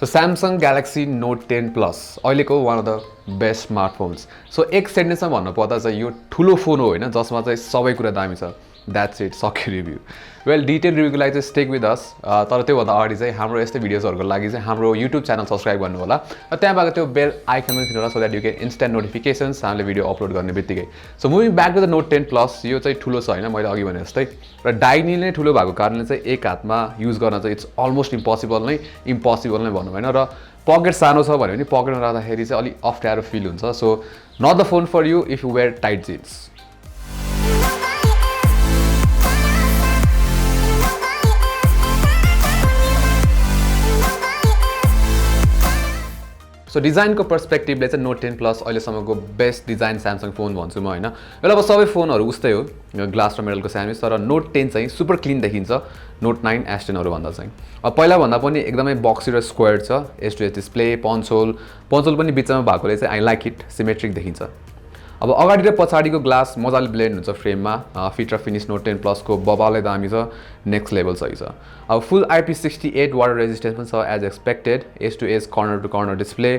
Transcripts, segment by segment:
So Samsung Galaxy Note 10 Plus अहिलेको one of the best smartphones. So एक सेन्टेन्समा भन्नु पर्दा चाहिँ यो ठुलो फोन हो हैन जसमा चाहिँ सबै कुरा दामी छ. That's it, सक्यो रिभ्यू. वेल डिटेल रिभ्यूको लागि चाहिँ स्टिक विथ अस. तर त्यो भन्दा अगाडि चाहिँ हाम्रो यस्तै भिडियोजहरुको लागि चाहिँ हाम्रो YouTube च्यानल सब्स्क्राइब गर्नु होला. र त्यहाँबाट त्यो बेल आइकन पनि थिच्नु होला so that you get instant notifications हामीले भिडियो अपलोड गर्ने बित्तिकै. So moving back to the Note 10 Plus यो चाहिँ ठुलो छ हैन मैले अघि भने जस्तै र डायगोनली नै ठुलो भएको कारणले चाहिँ एक हातमा युज गर्न चाहिँ इट्स अलमोस्ट इम्पोसिबल नै भनौं हैन र पकेट सानो छ भने पनि पकेटमा राख्दाखेरि चाहिँ अलि अप्ठ्यारो फिल हुन्छ. So not the phone for you if you wear tight jeans. So डिजाइनको पर्सपेक्टिभले चाहिँ नोट 10 प्लस अहिलेसम्मको बेस्ट डिजाइन स्यामसङ फोन भन्छु म हैन. वेल अब सबै फोनहरु उस्तै हो ग्लास र मेटलको स्यामिस तर नोट 10 चाहिँ सुपर क्लीन देखिन्छ नोट 9 S10 हरु भन्दा चाहिँ. अब पहिला भन्दा पनि एकदमै बक्सी र स्क्वायर छ. S2S डिस्प्ले कन्सोल पनि बिचमा भएकोले चाहिँ आई लाइक इट सिमेट्रिक देखिन्छ. अब अगाडि र पछाडीको ग्लास मजाले ब्लेन्ड हुन्छ फ्रेममा. फिट र फिनिश नोट 10 प्लस को बबालै दामी छ नेक्स्ट लेभल सही छ. अब फुल IP68 वाटर रेजिस्टेन्स पनि छ as expected. S2S corner to corner display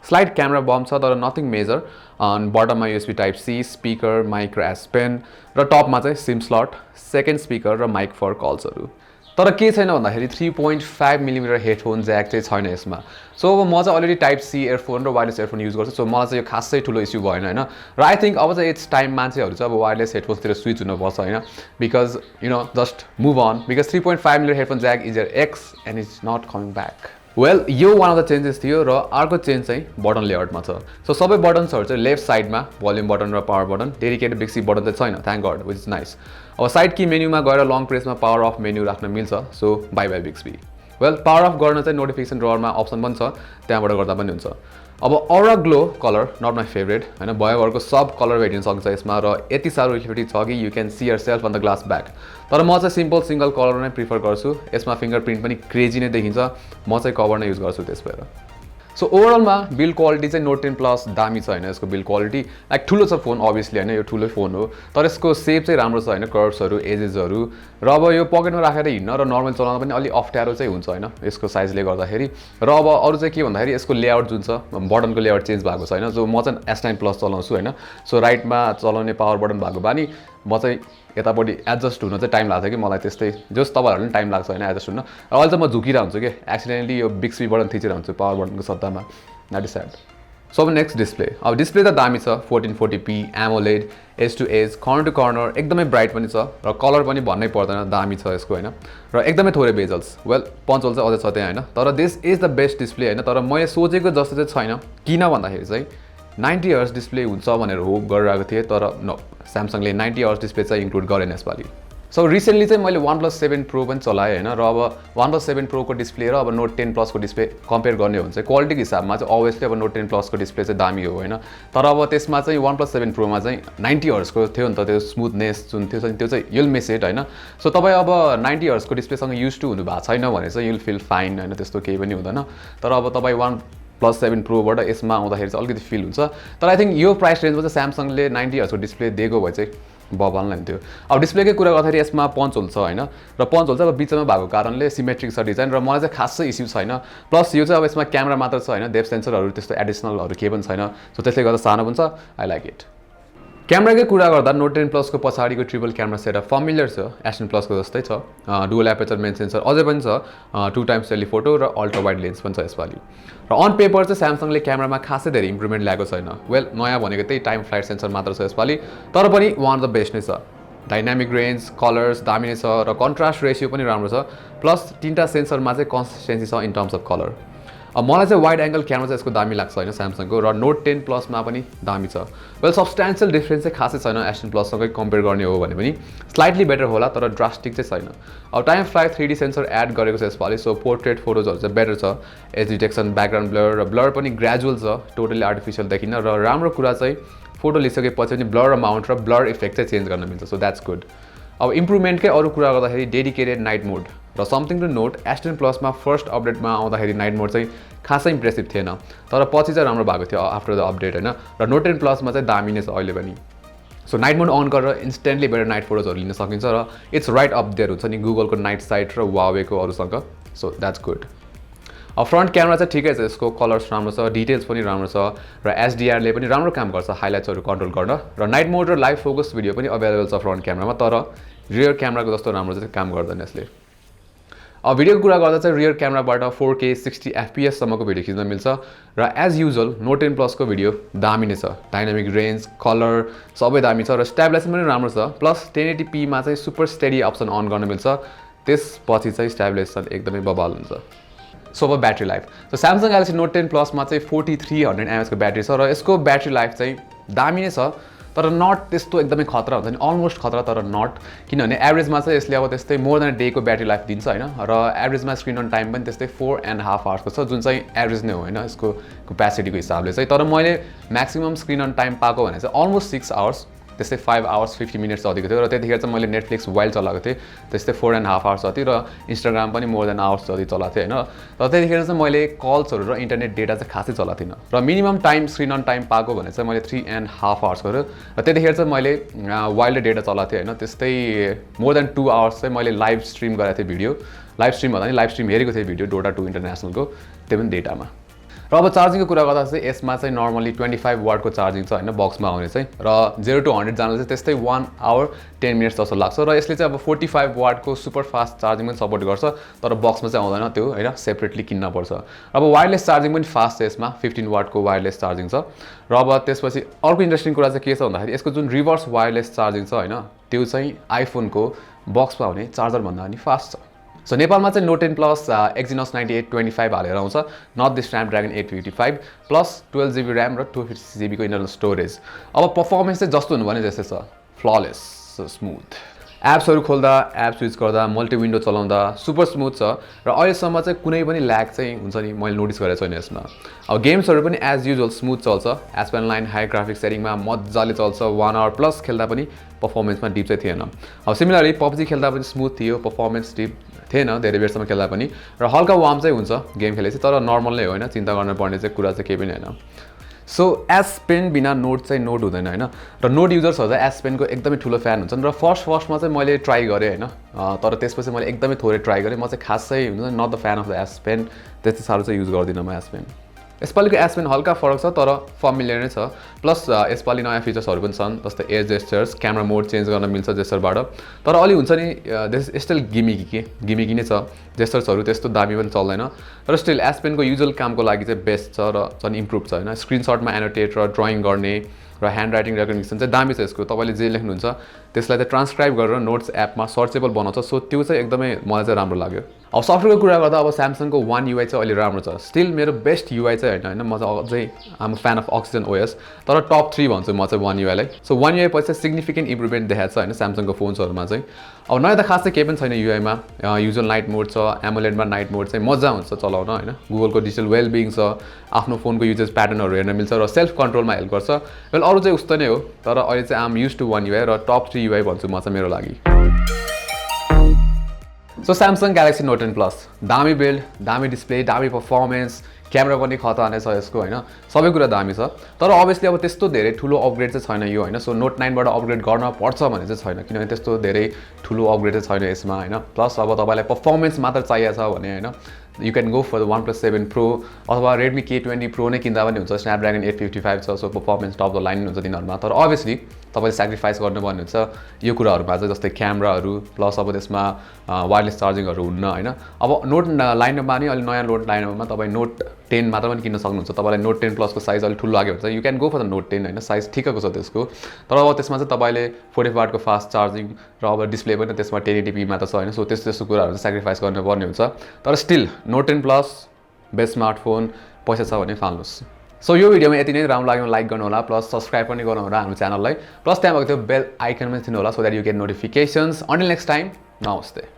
slide camera bump छ तर नथिङ मेजर. बटममा USB type C speaker micro S pen र टपमा चाहिँ सिम स्लट सेकेन्ड स्पिकर र माइक फर कल्सहरु. तर के छैन भन्दाखेरि 3.5 मिलिमिटर हेडफोन ज्याक चाहिँ छैन यसमा. सो अब म चाहिँ अलरेडी टाइप C इयरफोन र वायरलेस इयरफोन युज गर्छु. सो मलाई चाहिँ यो खासै ठुलो इस्यु भएन हैन. र आई थिंक अब चाहिँ इट्स टाइम मान्छेहरु चाहिँ अब वायरलेस हेडफोन्सतिर स्विच हुनुपर्छ हैन because you know just move on because 3.5 millimetre headphone jack is your ex and it's not coming back. Well यो वान अफ द चेन्जेस थियो र अर्को चेन्ज चाहिँ बटन लेआउटमा छ. सो सबै बटन्सहरु चाहिँ लेफ्ट साइडमा भोल्युम बटन र power button dedicated Bixby button चाहिँ छैन thank God which is nice. अब साइड की मेन्युमा गएर लङ प्रेसमा पावर अफ मेन्यु राख्न मिल्छ. So bye bye Bixby. Well power off गर्न चाहिँ नोटिफिकेसन ड्रअरमा अप्सन पनि छ त्यहाँबाट गर्दा पनि हुन्छ. अब aura glow colour not my favourite हैन भयोभरको सब कलर भेटिन सक्छ यसमा र यति साह्रो रिफ्लेक्टिभ छ कि you can see yourself on the glass back. तर म चाहिँ सिम्पल सिंगल कलर नै प्रिफर गर्छु. यसमा फिंगरप्रिन्ट पनि क्रेजी नै देखिन्छ. म चाहिँ कभर नै युज गर्छु त्यसबाट. सो ओभरअलमा बिल्ड क्वालिटी चाहिँ नोट 10 प्लस दामी छ हैन यसको बिल्ड क्वालिटी लाइक ठुलो छ फोन अभियसली हैन यो ठुलो फोन हो तर यसको शेप चाहिँ राम्रो छ हैन कर्व्सहरु एजेसहरु र अब यो पकेटमा राखेर हिड्न र नर्मल चलाउन पनि अलि अप्ठ्यारो चाहिँ हुन्छ हैन यसको साइजले गर्दाखेरि. र अब अरु चाहिँ के भन्दाखेरि यसको लेआउट जुन छ बटनको लेआउट चेन्ज भएको छैन. जो म चाहिँ S9 प्लस चलाउँछु हैन. सो राइटमा चलाउने पावर बटन भएको बानी म चाहिँ यतापट्टि एडजस्ट हुन चाहिँ टाइम लाग्छ कि मलाई त्यस्तै जस तपाईहरुले पनि टाइम लाग्छ हैन एडजस्ट हुन. अहिले चाहिँ म झुकिरा हुन्छु के एक्सिडेन्टली यो बिग स्पी बटन थिचेर हुन्छु पावर बटनको सट्टामा. That is sad. सो अब नेक्स्ट डिस्प्ले. अब डिस्प्ले त दामी छ 1440p AMOLED S2S corner to corner एकदमै ब्राइट पनि छ र कलर पनि भन्नै पर्दैन दामी छ यसको हैन र एकदमै थोरै बेजल्स. वेल पंच होल चाहिँ अझै छ त्यहाँ हैन तर this is the best display हैन. तर मैले सोचेको जस्तो चाहिँ छैन किन भन्दाखेरि चाहिँ 90 हर्ट्ज डिस्प्ले हुन्छ भनेर होप गरिरहेको थिएँ तर नो स्यामसङले 90 हर्ट्ज डिस्प्ले चाहिँ इन्क्लुड गरेन यसपालि. सो रिसेन्टली चाहिँ मैले OnePlus 7 Pro पनि चलाएँ हैन र अब OnePlus 7 Pro को डिस्प्ले र अब Note 10 Plus को डिस्प्ले कम्पेयर गर्ने हो भने चाहिँ क्वालिटीको हिसाबमा चाहिँ अभियसली अब Note 10 Plus को डिस्प्ले चाहिँ दामी हो हैन. तर अब त्यसमा चाहिँ OnePlus 7 Pro मा चाहिँ 90 हर्ट्ज को थियो नि त त्यो स्मुथनेस जुन थियो त्यो चाहिँ you'll miss it हैन. सो तपाई अब 90 हर्ट्ज को डिस्प्लेसँग युज टु हुनु भएको छैन भने चाहिँ you'll feel fine हैन त्यस्तो केही पनि हुँदैन. तर अब तपाई OnePlus 7 Pro बाट यसमा आउँदाखेरि चाहिँ अलिकति फिल हुन्छ. तर आई थिंक यो प्राइस रेन्जमा चाहिँ स्यामसङले 90 हर्ट्ज को डिस्प्ले दिएको भए चाहिँ बबाल नै थियो. अब डिस्प्लेकै कुरा गर्दाखेरि यसमा पंच होल छ हैन र पंच होल चाहिँ अब बिचमा भएको कारणले सिमेट्रिक छ डिजाइन र मलाई चाहिँ खासै इस्यु छैन. प्लस यो चाहिँ अब यसमा क्यामेरा मात्र छ हैन डेप्थ सेन्सरहरु त्यस्तो एडिसनलहरु केही पनि छैन. सो त्यसले गर्दा सानो पनि छ आई लाइक इट. क्यामेराकै कुरा गर्दा Note 10 Plus को पछाडीको ट्रिपल क्यामेरा सेटअप फमिलियर छ S10 Plus को जस्तै छ. डुअल एपर्चर मेन सेन्सर अझै पनि छ 2x टेलिफोटो र अल्ट्रा वाइड लेन्स पनि छ यसपालि. र अन पेपर चाहिँ स्यामसङले क्यामेरामा खासै धेरै इम्प्रुभमेन्ट ल्याएको छैन. वेल नयाँ भनेको त्यही टाइम फ्लाइट सेन्सर मात्र छ यसपालि तर पनि वान अफ द बेस्ट नै छ. डाइनामिक रेन्ज कलर्स दामी नै छ र कन्ट्रास्ट रेशियो पनि राम्रो छ. प्लस तीनटा सेन्सरमा चाहिँ कन्सिस्टेन्सी छ इन टर्म्स अफ कलर. अब मलाई चाहिँ वाइड एंगल क्यामेरा चाहिँ यसको दामी लाग्छ हैन स्यामसङको र Note 10 Plus मा पनि दामी छ. वेल सब्स्टेन्शियल डिफरेन्स चाहिँ खासै छैन S10 Plus सँगै कम्पेयर गर्ने हो भने पनि स्लाइटली बेटर होला तर ड्रास्टिक चाहिँ छैन. अब time flight 3D sensor add गरेको छ यसपालि. सो पोर्ट्रेट फोटोजहरु चाहिँ बेटर छ. एज डिटेक्सन ब्याकग्राउन्ड ब्लर र ब्लर पनि ग्रेजुअल छ टोटली आर्टिफिशियल देखिन र राम्रो कुरा चाहिँ फोटो लिइसकेपछि पनि ब्लर अमाउन्ट र ब्लर इफेक्ट चाहिँ चेन्ज गर्न मिल्छ. So that's good. अब इम्प्रुभमेन्टकै अरु कुरा गर्दाखेरि डेडिकेटेड नाइट मोड र something to note S10 Plus मा फर्स्ट अपडेटमा आउँदाखेरि नाइट मोड चाहिँ खासै इम्प्रेसिभ थिएन तर पछि चाहिँ राम्रो भएको थियो आफ्टर द अपडेट हैन र Note 10 Plus मा चाहिँ दामी नै छ अहिले पनि. सो नाइट मोड अन गरेर इन्स्टेन्टली बेटर नाइट फोटोजहरु लिन सकिन्छ र इट्स राइट अप देयर हुन्छ नि गुगलको नाइट साइट र Huawei को अरुसँग. So that's good. अब फ्रन्ट क्यामेरा चाहिँ ठिकै छ, यसको कलर्स राम्रो छ, डिटेल्स पनि राम्रो छ र एचडिआरले पनि राम्रो काम गर्छ हाइलाइट्सहरू कन्ट्रोल गर्न र नाइट मोड र लाइभ फोकस भिडियो पनि अभाइलेबल छ फ्रन्ट क्यामेरामा, तर रियर क्यामेराको जस्तो राम्रो चाहिँ काम गर्दैन यसले। अब भिडियोको कुरा गर्दा चाहिँ रियर क्यामेराबाट 4K 60 FPS सम्मको भिडियो खिच्न मिल्छ र एज युजुअल नोट 10 प्लसको भिडियो दामी नै छ, डाइनामिक रेन्ज कलर सबै दामी छ र स्टेबलाइजेसन पनि राम्रो छ, प्लस 1080p मा चाहिँ सुपर स्टेडी अप्सन अन गर्न मिल्छ, त्यसपछि चाहिँ स्टेबलाइजेसन एकदमै बबाल हुन्छ। सो अब battery life, so Samsung galaxy note 10 प्लसमा चाहिँ 4300 mAh को ब्याट्री छ र यसको ब्याट्री लाइफ चाहिँ दामी नै छ, तर नट त्यस्तो एकदमै खतरा हुन्छ नि, अलमोस्ट खतरा तर नट, किनभने एभरेजमा चाहिँ यसले अब त्यस्तै मोर देन डे को ब्याट्री लाइफ दिन्छ होइन, र एभरेजमा स्क्रिन अन टाइम पनि त्यस्तै 4.5 आवर्सको छ, जुन चाहिँ एभरेज नै हो होइन यसको क्यापेसिटीको हिसाबले चाहिँ। तर मैले म्याक्सिमम स्क्रिन अन टाइम पाएको भने चाहिँ अलमोस्ट 6 आवर्स, त्यस्तै 5 hours 50 minutes जतिको थियो र त्यतिखेर चाहिँ मैले नेटफ्लिक्स वाइल्ड चलाएको थिएँ त्यस्तै 4.5 hours जति र इन्स्टाग्राम पनि मोर देन आवर्स जति चलाएको थिएँ होइन। र त्यतिखेर चाहिँ मैले कल्सहरू र इन्टरनेट डेटा चाहिँ खासै चलाएको थिइनँ र minimum time screen on time पाएको भने चाहिँ मैले 3.5 hours गऱ्यो र त्यतिखेर चाहिँ मैले वाइल्ड डेटा चलाएको थिएँ होइन, त्यस्तै मोर देन 2 hours चाहिँ मैले लाइभ स्ट्रिम गरेको थिएँ भिडियो, लाइभ स्ट्रिम भन्दा नि लाइभ स्ट्रिम हेरेको थिएँ भिडियो Dota 2 इन्टरनेसनलको, त्यो पनि डेटामा। र अब चार्जिङको कुरा गर्दा चाहिँ यसमा चाहिँ नर्मली 25 वाट को चार्जिङ छ होइन बक्समा आउने चाहिँ, र 0 to 100 जानलाई चाहिँ त्यस्तै 1 hour 10 minutes जस्तो लाग्छ र यसले चाहिँ अब 45 वाट को सुपर फास्ट चार्जिङ पनि सपोर्ट गर्छ, तर बक्समा चाहिँ आउँदैन त्यो होइन, सेपरेटली किन्न पर्छ। अब वायरलेस चार्जिङ पनि फास्ट छ यसमा, 15 वाट को वायरलेस चार्जिङ छ र अब त्यसपछि अर्को इन्ट्रेस्टिङ कुरा चाहिँ के छ भन्दाखेरि यसको जुन रिभर्स वायरलेस चार्जिङ छ होइन त्यो चाहिँ आइफोनको बक्समा आउने चार्जर भन्दा पनि फास्ट छ। सो नेपालमा चाहिँ नोट 10 प्लस Exynos 9825 हालेर आउँछ, not this Snapdragon 855 plus 12 GB RAM र 256 GB को इन्टरनल स्टोरेज। अब पर्फर्मेन्स चाहिँ जस्तो हुनु भने जस्तै छ, फ्ललेस स्मुथ, एप्सहरू खोल्दा एप स्विच गर्दा मल्टी विन्डो चलाउँदा सुपर स्मुथ छ र अहिलेसम्म चाहिँ कुनै पनि ल्याग चाहिँ हुन्छ नि मैले नोटिस गरेको छैन यसमा। अब गेम्सहरू पनि एज युजुअल स्मुथ चल्छ, एसपेन लाइन हाई ग्राफिक सेटिङमा मजाले चल्छ, 1 hour प्लस खेल्दा पनि पर्फर्मेन्समा डिप चाहिँ थिएन। अब सिमिलरली पब्जी खेल्दा पनि स्मुथ थियो, पर्फर्मेन्स डिप थिएन धेरै बेरसम्म खेल्दा पनि, र हल्का वार्म चाहिँ हुन्छ गेम खेलेपछि, तर नर्मल नै हो होइन, चिन्ता गर्नुपर्ने चाहिँ कुरा चाहिँ केही पनि होइन। सो एस पेन बिना नोट चाहिँ नोट हुँदैन होइन, र नोट युजर्सहरू चाहिँ एस पेनको एकदमै ठुलो फ्यान हुन्छन् र फर्स्टमा चाहिँ मैले ट्राई गरेँ होइन, तर त्यसपछि मैले एकदमै थोरै ट्राई गरेँ, म चाहिँ खासै हुन्छ not the fan of the S pen, त्यति साह्रो चाहिँ युज गर्दिनँ म एस पेन। यसपालिको एस पेन हल्का फरक छ तर फमिलियर नै छ, प्लस यसपालि नयाँ फिचर्सहरू पनि छन् जस्तै एयर जेस्चर्स, क्यामेरा मोड चेन्ज गर्न मिल्छ जेस्चरबाट, तर अलि हुन्छ नि दिस स्टिल गिमिकी नै छ, जेस्चर्सहरू त्यस्तो दामी पनि चल्दैन, तर स्टिल एस पेनको युजुअल कामको लागि चाहिँ बेस्ट छ र झन् इम्प्रुभ छ होइन। स्क्रिनसटमा एनोटेट र ड्रइङ गर्ने र ह्यान्ड राइटिङ रेकग्निसन चाहिँ दामी छ यसको, तपाईँले जे लेख्नुहुन्छ त्यसलाई चाहिँ ट्रान्सक्राइब गरेर नोट्स एपमा सर्चेबल बनाउँछ, सो त्यो चाहिँ एकदमै मलाई चाहिँ राम्रो लाग्यो। अब सफ्टवेयरको कुरा गर्दा अब स्यामसङको One UI चाहिँ अहिले राम्रो छ, स्टिल मेरो बेस्ट UI चाहिँ होइन, म चाहिँ अझै आम फ्यान अफ Oxygen OS, तर टप 3 भन्छु म चाहिँ One UI लाई। सो One UI पछि सिग्निफिकेन्ट इम्प्रुभमेन्ट देखाएको छ होइन स्यामसङको फोन्सहरूमा चाहिँ। अब नयाँ त खास चाहिँ केही पनि छैन युआईमा, युजुअल नाइट मोड छ, एमोलेडमा नाइट मोड चाहिँ मजा हुन्छ चलाउन होइन, गुगलको डिजिटल वेलबिङ छ, आफ्नो फोनको युजेस प्याटर्नहरू हेर्न मिल्छ र सेल्फ कन्ट्रोलमा हेल्प गर्छ। वेल अरू चाहिँ उस्तो नै हो, तर अहिले चाहिँ आम युज टु One UI र टप 3 UI भन्छु म चाहिँ मेरो लागि। So Samsung galaxy note 10 plus दामी बिल्ड, दामी डिस्प्ले, दामी पर्फर्मेन्स, क्यामेरा पनि खतरा नै छ यसको होइन, सबै कुरा दामी छ, तर अभियसली अब त्यस्तो धेरै ठुलो अपग्रेड चाहिँ छैन यो होइन। सो नोट 9 बाट अपग्रेड गर्न पर्छ भने चाहिँ छैन, किनभने त्यस्तो धेरै ठुलो अपग्रेड चाहिँ छैन यसमा होइन। प्लस अब तपाईँलाई पर्फर्मेन्स मात्र चाहिएको छ भने होइन you can go for the OnePlus 7 Pro अथवा Redmi K20 Pro नै किन्दा पनि हुन्छ, स्न्यापड्रागन 855 छ, so performance top the line हुन्छ तिनीहरूमा, तर अभियसली तपाईँले सेक्रिफाइस गर्नुपर्ने हुन्छ यो कुराहरूमा चाहिँ, जस्तै क्यामेराहरू प्लस अब त्यसमा वायरलेस चार्जिङहरू हुन्न होइन। अब नोट लाइनअपमा नि अहिले नयाँ नोट लाइनअपमा तपाईँ नोट 10 मात्र पनि किन्न सक्नुहुन्छ, तपाईँलाई नोट 10 प्लसको साइज अलिक ठुलो लाग्यो भने चाहिँ you can go for the note 10 होइन, साइज ठिकको छ त्यसको, तर अब त्यसमा चाहिँ तपाईँले 45 वाटको फास्ट चार्जिङ र अब डिस्प्ले पनि त्यसमा 1080p मा त छ होइन, सो त्यस्तो कुराहरू चाहिँ सेक्रिफाइस गर्नुपर्ने हुन्छ, तर still note 10 plus best smartphone, पैसा छ भने फाल्नुहोस्। सो यो भिडियोमा यति नै, राम्रो लाग्यो लाइक गर्नु होला, प्लस सब्सक्राइब पनि गर्नु होला हाम्रो च्यानललाई, प्लस त्यहाँ भएको त्यो बेल आइकन पनि थिच्नु होला so that you get notifications. Until next time, नमस्ते।